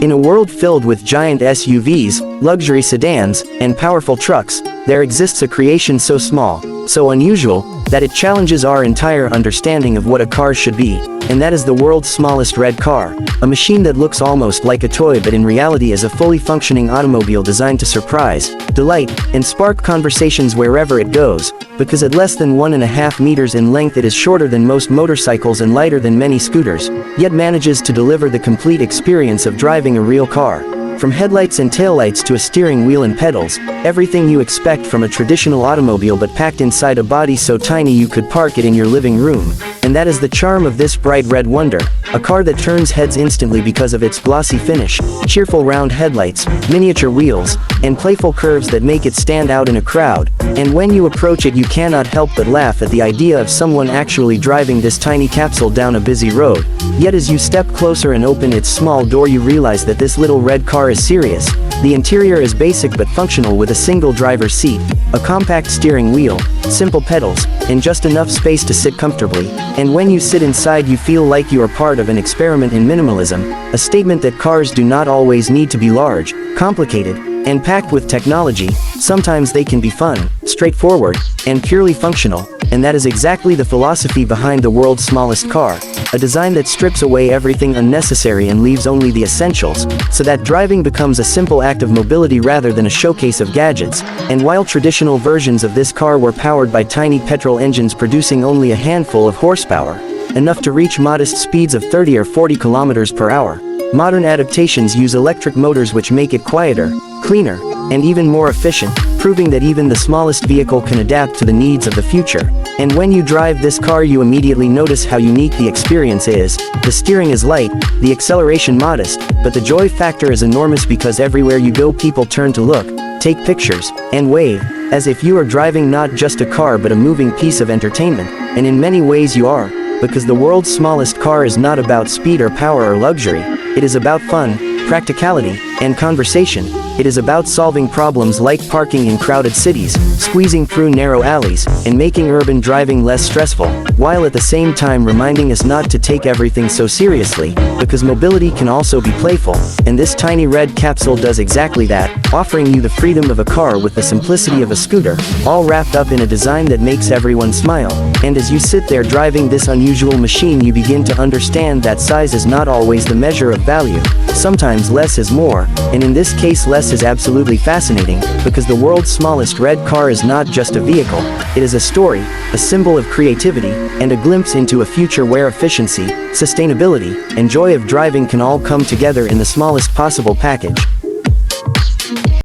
In a world filled with giant SUVs, luxury sedans, and powerful trucks, there exists a creation so small, so unusual, that it challenges our entire understanding of what a car should be, and that is the world's smallest red car, a machine that looks almost like a toy but in reality is a fully functioning automobile designed to surprise, delight, and spark conversations wherever it goes, because at less than 1.5 meters in length it is shorter than most motorcycles and lighter than many scooters, yet manages to deliver the complete experience of driving a real car. From headlights and taillights to a steering wheel and pedals, everything you expect from a traditional automobile but packed inside a body so tiny you could park it in your living room. And that is the charm of this bright red wonder, a car that turns heads instantly because of its glossy finish, cheerful round headlights, miniature wheels, and playful curves that make it stand out in a crowd. And when you approach it you cannot help but laugh at the idea of someone actually driving this tiny capsule down a busy road. Yet as you step closer and open its small door you realize that this little red car is serious. The interior is basic but functional with a single driver's seat, a compact steering wheel, simple pedals, and just enough space to sit comfortably. And when you sit inside you feel like you are part of an experiment in minimalism, a statement that cars do not always need to be large, complicated, and packed with technology. Sometimes they can be fun, straightforward, and purely functional, and that is exactly the philosophy behind the world's smallest car, a design that strips away everything unnecessary and leaves only the essentials, so that driving becomes a simple act of mobility rather than a showcase of gadgets. And while traditional versions of this car were powered by tiny petrol engines producing only a handful of horsepower, enough to reach modest speeds of 30 or 40 kilometers per hour, modern adaptations use electric motors which make it quieter, cleaner, and even more efficient, proving that even the smallest vehicle can adapt to the needs of the future. And when you drive this car you immediately notice how unique the experience is. The steering is light, the acceleration modest, but the joy factor is enormous because everywhere you go people turn to look, take pictures, and wave, as if you are driving not just a car but a moving piece of entertainment. And in many ways you are, because the world's smallest car is not about speed or power or luxury, it is about fun, practicality, and conversation. It is about solving problems like parking in crowded cities, squeezing through narrow alleys, and making urban driving less stressful, while at the same time reminding us not to take everything so seriously, because mobility can also be playful, and this tiny red capsule does exactly that, offering you the freedom of a car with the simplicity of a scooter, all wrapped up in a design that makes everyone smile. And as you sit there driving this unusual machine you begin to understand that size is not always the measure of value. Sometimes less is more, and in this case less is absolutely fascinating, because the world's smallest red car is not just a vehicle, it is a story, a symbol of creativity, and a glimpse into a future where efficiency, sustainability, and joy of driving can all come together in the smallest possible package.